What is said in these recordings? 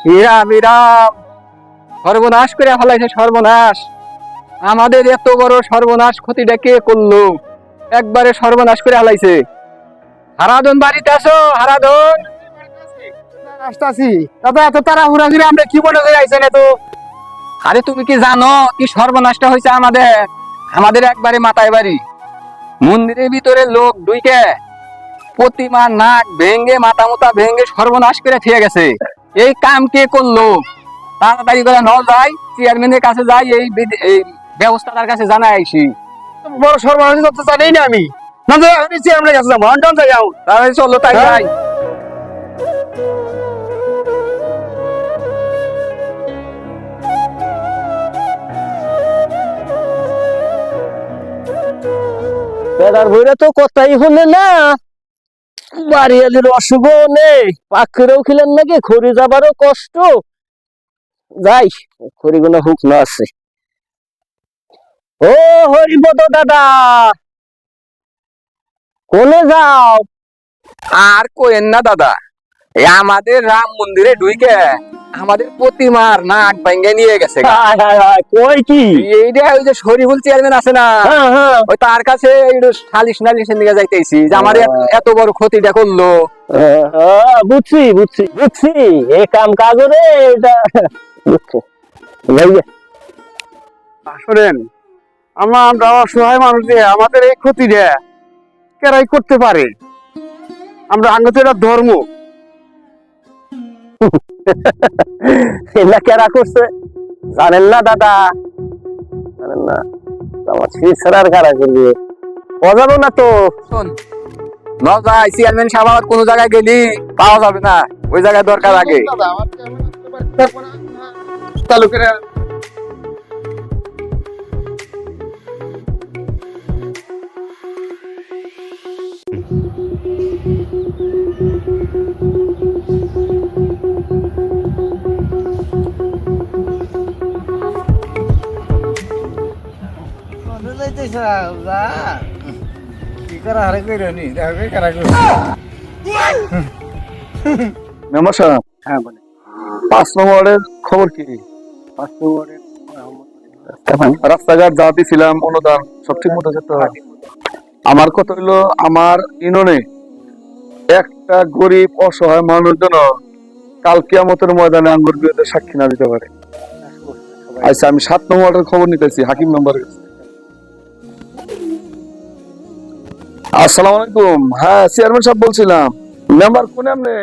Hiram Hiram, সর্বনাশ করে ফেলাইছে, সর্বনাশ। আমাদের এত বড় সর্বনাশ ক্ষতিটা কে করলো? একবারে সর্বনাশ করে ফেলাইছে। হারাধন বাড়িতে আসো, হারাধন। আসতাছি দাদা, এত তাড়াহুড়া করে আমরা কি মনে করে আইছেন এত? আরে তুমি কি জানো কি সর্বনাশটা হয়েছে আমাদের? আমাদের একবারে মাথায় বাড়ি। মন্দিরের ভিতরে লোক ঢুকে প্রতিমা নাক ভেঙ্গে মাথা মুতা ভেঙ্গে সর্বনাশ করে ফিরে গেছে। এই কাম কে করলো? তাড়াতাড়ি করে ন যাই, চেয়ারম্যানের কাছে যাই, এই ব্যবস্থাটার কাছে জানাই আইসি। বড় সর্বনাশ করতে জানি না আমি। না যে নিচে আমরা কাছে যাবো, হন্টন যাই যাও। তাড়াতাড়ি চলো, তাই যাই। বেড়ার বইরা তো কথাই হলে না, বাড়িয়ালির অশুভ নেই, পাখিরেও খিলেন নাকি, খড়ি যাবারও কষ্ট। যাই, খড়িগুলো হুক না আছে। ও হরিপদ দাদা, কোনে যাও? আর কোয়েন না দাদা, এই আমাদের রাম মন্দিরে ঢুকে আমাদের প্রতিমার নাক ভেঙ্গে নিয়ে গেছে। হায় হায় হায়, কই কি? এইটা ওই যে শরীফুল চেয়ারম্যান আছে না, হ্যাঁ হ্যাঁ ওই তার কাছে একটু সালিশ নালিশের দিকে যাইতেছি যে আমার এত বড় ক্ষতিটা করলো। বুঝছি বুঝছি বুঝছি, এ কাম কাগরে এটা বুঝছি। ভাইয়া, শোনেন, আমরা অসহায় মানুষ যে আমাদের এই ক্ষতিটা কেরাই করতে পারে? আমরা আঙ্গ তো এটা ধর্ম। এলা কেরা করছে জানেন না দাদা, জানেন না? আমার শ্রী ছাড়ার কারা করবে, অজানো না তো। শোন, ন যাই, চেয়ারম্যান সাহেব আবার কোনো জায়গায় গেলি পাওয়া যাবে না, ওই জায়গায় দরকার আগে। তালুকেরা মেম্বার সাহেব, হ্যাঁ বলে 5 নম্বরের খবর কি? 5 নম্বরের রাস্তাঘাট যা দিছিলাম অনুদান সব ঠিক মতো যেতে হয়। আমার কথা হইলো, আমার ইউনিয়নে একটা গরিব অসহায় মানুষ যেন কাল কিয়ামতের ময়দানে আঙ্গুর বিরুদ্ধে সাক্ষী না দিতে পারে। আচ্ছা, আমি 7 নম্বরের খবর নিতেছি হাকিম মেম্বারের কাছে। আসসালামু আলাইকুম। হ্যাঁ, চেয়ারম্যান সাহেব বলছিলাম। মেম্বার কোনে আপনি?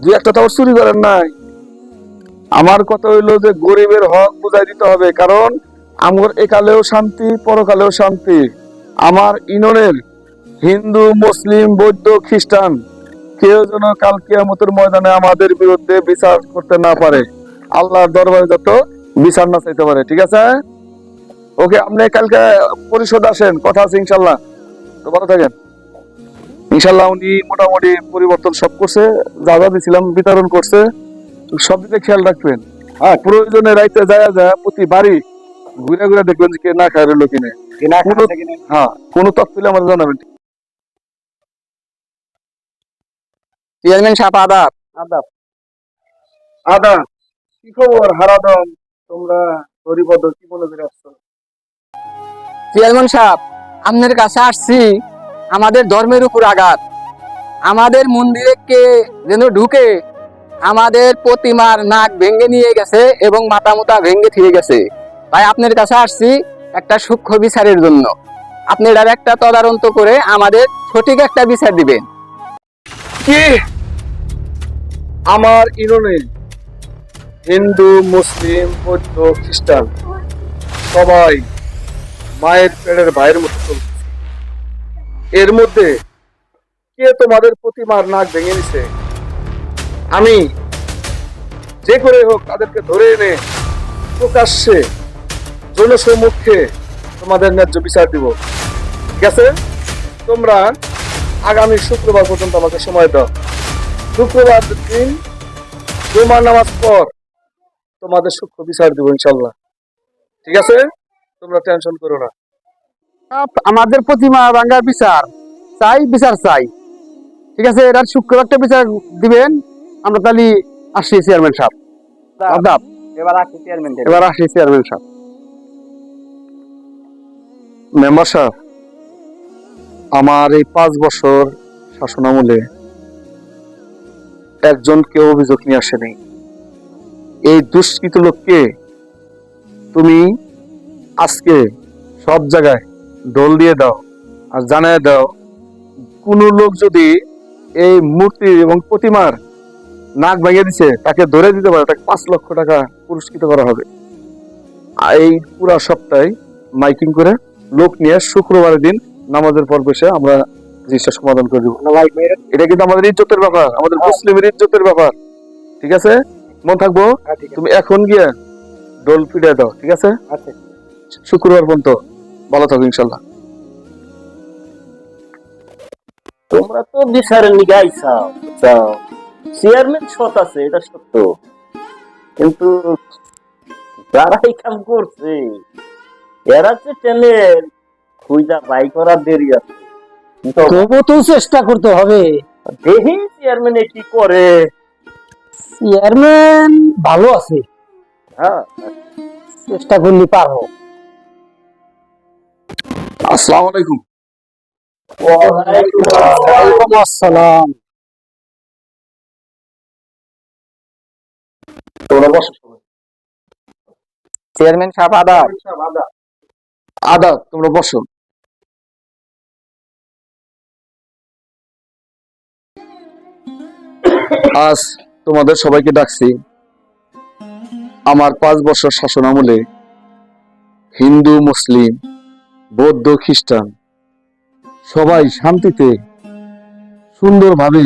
দুই একটা তো চুরি করেন নাই? আমার কথা হইলো যে গরিবের হক বুঝাই দিতে হবে, কারণ আমার একালেও শান্তি পরকালেও শান্তি। আমার ইউনিয়নের হিন্দু মুসলিম বৌদ্ধ খ্রিস্টান কেউ যেন কাল কিয়ামতের ময়দানে আমাদের বিরুদ্ধে বিচার করতে না পারে, আল্লাহর দরবারে যত বিচার না চাইতে পারে। ঠিক আছে? ওকে, আপনি কালকে পরিষদ আসেন, কথা আছে ইনশাল্লাহ। তো ভালো থাকেন। ইনশাল্লাহ উনি মোটামুটি পরিবর্তন সব করছে, যা যা দিছিলাম বিতরণ করছে, সব দিকে খেয়াল রাখবেন। হ্যাঁ, প্রয়োজনে রাইতে যায় যায় প্রতি বাড়ি ঘুরে ঘুরে দেখবেন যে কে না খায় রইলো কিনে। হ্যাঁ, কোনো তথ্য পেলে আমাদের জানাবেন। চেয়ারম্যান সাহেব আদাব। আদাব। আদা, কি খবর হারাদম? তোমরা হরিপদ কি মনে করে আসছো? চেয়ারম্যান সাহেব, আপনার কাছে আসছি, আমাদের ধর্মের উপর আঘাত। আমাদের মন্দিরে কে যেন ঢুকে আমাদের প্রতিমার নাক ভেঙ্গে নিয়ে গেছে এবং মাথা মুতা ভেঙ্গে ফিরে গেছে। তাই আপনার কাছে আসছি একটা সূক্ষ্ম বিচারের জন্য। আপনি এটার একটা তদারন্ত করে আমাদের সঠিক একটা বিচার দিবেন। কি আমার ইউনিয়নে হিন্দু মুসলিম বৌদ্ধ খ্রিস্টান সবাই মায়ের পেটের ভাইয়ের মতো চলছে। এর মধ্যে কে তোমাদের প্রতিমার নাক ভেঙে নিছে? আমি যে করে হোক তাদেরকে ধরে এনে প্রকাশ্যে জনসমক্ষে তোমাদের ন্যায্য বিচার দিব। ঠিক আছে? তোমরা আগামী শুক্রবার পর্যন্ত আমাকে সময় দাও। শুক্রবার দিন জুমার নামাজ পর তোমাদের সূক্ষ্ম বিচার দিব ইনশাল্লাহ। ঠিক আছে? তোমরা টেনশন করো না। আমাদের প্রতিমা ভাঙ্গার বিচার চাই, ঠিক আছে? এটার সূক্ষ্ম একটা বিচার দিবেন। আমরা তাহলে আসি চেয়ারম্যান সাহেব। আদাব। এবার আসি চেয়ারম্যান। এবার আসি চেয়ারম্যান সাহেব। মেম্বার সাহেব, আমার এই 5 বছর শাসনামলে একজন কেউ অভিযোগ নিয়ে আসেনি। এই দুষ্কৃত লোককে তুমি আজকে সব জায়গায় ঢোল দিয়ে দাও আর জানায় দাও, কোন লোক যদি এই মূর্তি এবং প্রতিমার নাক ভেঙে দিছে তাকে ধরে দিতে পারে, তাকে 5 লক্ষ টাকা পুরস্কৃত করা হবে। আর এই পুরা সপ্তাহে মাইকিং করে লোক নিয়ে শুক্রবারের দিন নামাজের পর বসে আমরা জিনিসটা সমাধান করে দেবো। এটা কিন্তু আমাদের ইজ্জতের ব্যাপার, আমাদের মুসলিমের ইজ্জতের ব্যাপার, ঠিক আছে? মন থাকবো। তুমি এখন গিয়ে ডোল পিড়ে দাও, ঠিক আছে? শুক্রবার পর্যন্ত ভালো থাকো ইনশাল্লাহ। তোমরা তো বিচারের নিকে আইসাও, বুঝছাও? চেয়ারম্যান সৎ আছে, এটা সত্য, কিন্তু যারা এই কাম করছে এরা যে ট্যালেন্ট খুঁজা বাই করার দেরি আছে। তবু তো চেষ্টা করতে হবে। দেখি চেয়ারম্যান কি করে। চেয়ারম্যান ভালো আছে, হ্যাঁ, চেষ্টা করলে পারবো। আসসালামু আলাইকুম। ওয়ালাইকুম আসসালাম। তোমরা বসো। চেয়ারম্যান সাহেব আদাব। আদাব, তোমরা বসো। আজ তোমাদের সবাইকে ডাকছি আমার 5 বছর শাসন আমলে হিন্দু, মুসলিম, বৌদ্ধ, খ্রিস্টান সবাই শান্তিতে সুন্দরভাবে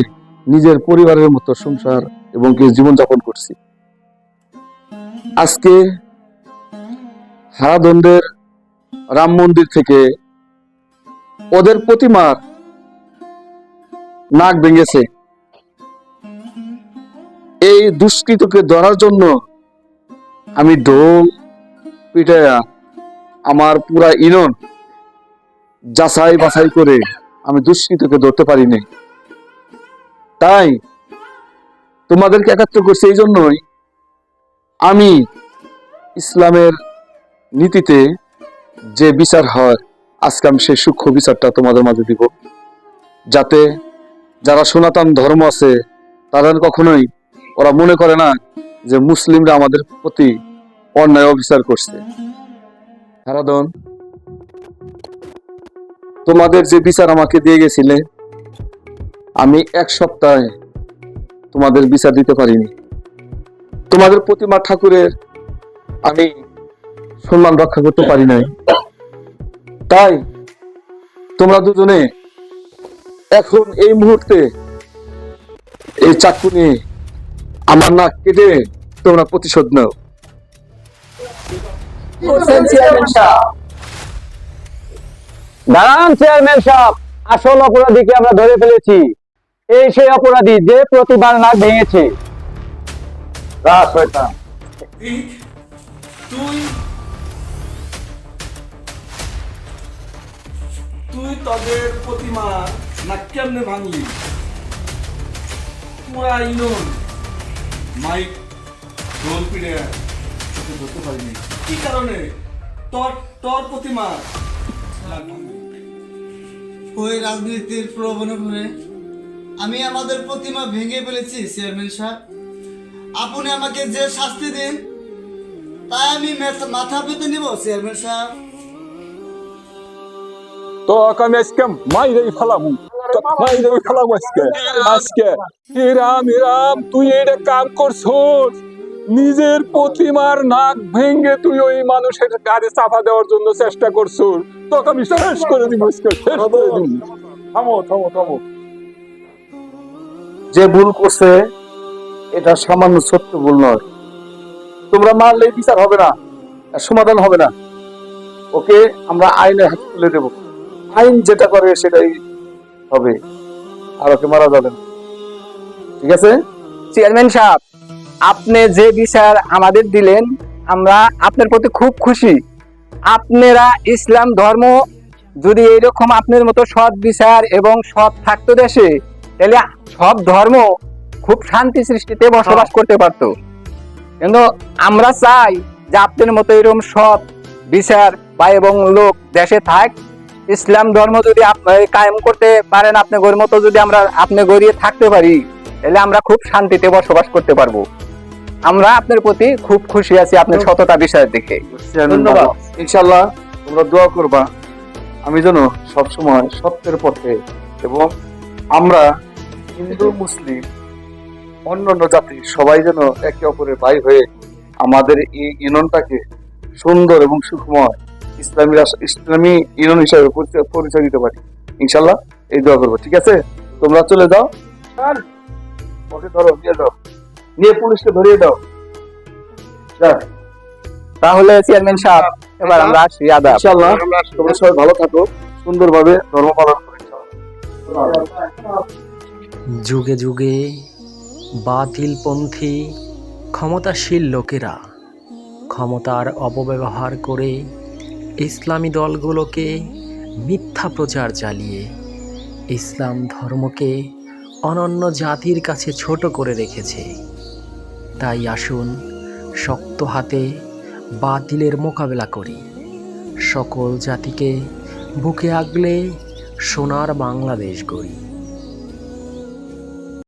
নিজের পরিবারের মতো সংসার এবং জীবনযাপন করছি। আজকে হারাধনদের রাম মন্দির থেকে ওদের প্রতিমার নাক ভেঙেছে। এই দুষ্কৃতকে ধরার জন্য আমি ঢোল পিটাইয়া আমার পুরা ইনন যাচাই বাছাই করে আমি দুষ্কৃতকে ধরতে পারিনি। তাই তোমাদেরকে একাত্র করছি এই জন্যই, আমি ইসলামের নীতিতে যে বিচার হয় আজকে আমি সেই সূক্ষ্ম বিচারটা তোমাদের মাঝে দিব, যাতে যারা সনাতন ধর্ম আছে তারা কখনোই ওরা মনে করে না যে মুসলিমরা আমাদের প্রতি অন্যায় অবিচার করছে। হারাধন, তোমাদের যে বিচার আমাকে দিয়ে গেছিলে আমি 1 সপ্তাহে তোমাদের বিচার দিতে পারিনি। তোমাদের প্রতিমা ঠাকুরের আমি সম্মান রক্ষা করতে পারি নাই। তাই তোমরা দুজনে এখন এই মুহূর্তে এই চাকু নিয়ে আমার নাক কেটে তোমরা প্রতিশোধ নাও। দাঁড়ান চেয়ারম্যান সাহেব, আসল অপরাধীকে আমরা ধরে ফেলেছি। এই সেই অপরাধী যে প্রতিবার নাক ভেঙেছে। তুই তাদের প্রতিমা না কেমনে ভাঙলি? পুরা ইনন মাইক ঢোল পিড়ে ধরতে পারিনি। কি কারণে তোর তোর প্রতিমা ওই রাজনীতির প্রলোভনে আমি আমাদের প্রতিমা ভেঙে ফেলেছি। চেয়ারম্যান সাহেব, আপনি আমাকে যে শাস্তি দিন তাই আমি মাথা পেতে নিব। চেয়ারম্যান সাহেব, তো আমি আজকে মাইরেই ফেলামু, মাইরেই ফেলামু আজকে। আজকে হিরাম হিরাম, তুই এটা কাম করছস, নিজের প্রতিমার নাক ভেঙে তুই ওই মানুষের গাড়ি চাপা দেওয়ার জন্য চেষ্টা করছস। তোকে আমি শেষ করে দিব আজকে, শেষ করে দিব। থামো থামো থামো। যে ভুল করছে এটা সামান্য ছোট্ট ভুল নয়। তোমরা মারলেই বিচার হবে না, সমাধান হবে না। ওকে আমরা আইনের হাতে তুলে দেব, আইন যেটা করে সেটাই হবে, আর ওকে মারা যাবে না, ঠিক আছে? চেয়ারম্যান সাহেব, আপনি যে বিচার আমাদের দিলেন আমরা আপনার প্রতি খুব খুশি। আপনারা ইসলাম ধর্ম যদি এইরকম আপনার মতো সৎ বিচার এবং সৎ থাকতো দেশে, তাহলে সব ধর্ম খুব শান্তি সৃষ্টিতে বসবাস করতে পারতো। কিন্তু আমরা চাই যে আপনার মতো এরকম সৎ বিচার বা এবং লোক দেশে থাক। ইসলাম ধর্ম যদি আপনি কায়েম করতে পারেন, আপনি গরির মতো যদি আমরা আপনি গড়িয়ে থাকতে পারি, তাহলে আমরা খুব শান্তিতে বসবাস করতে পারবো। আমরা আপনার প্রতি খুব খুশি আছি আপনার সততা বিষয়ের দিকে। ধন্যবাদ। ইনশাল্লাহ তোমরা দোয়া করবা আমি যেন সবসময় সত্যের পথে, এবং আমরা হিন্দু মুসলিম অন্যান্য জাতি সবাই যেন একে অপরের ভাই হয়ে আমাদের এই ইউনিয়নটাকে সুন্দর এবং সুখময় ইসলামী ইউনিয়ন হিসাবে পরিচয় দিতে পারি। ইনশাল্লাহ এই দোয়া করবো। ঠিক আছে, তোমরা চলে যাও। ওকে ধরো, নিয়ে যাও, নিয়ে পুলিশকে ধরিয়ে দাও। তাহলে চেয়ারম্যান সাহেব, এবার আমরা আসি। আদাব। ইনশাল্লাহ তোমরা সবাই ভালো থাকো, সুন্দরভাবে ধর্ম পালন করো। যুগে যুগে বাতিলপন্থী ক্ষমতাশীল লোকেরা ক্ষমতার অপব্যবহার করে ইসলামী দলগুলোকে মিথ্যা প্রচার চালিয়ে ইসলাম ধর্মকে অনন্য জাতির কাছে ছোট করে রেখেছে। তাই আসুন শক্ত হাতে বাতিলের মোকাবেলা করি, সকল জাতিকে বুকে আগলে সোনার বাংলাদেশ গড়ি।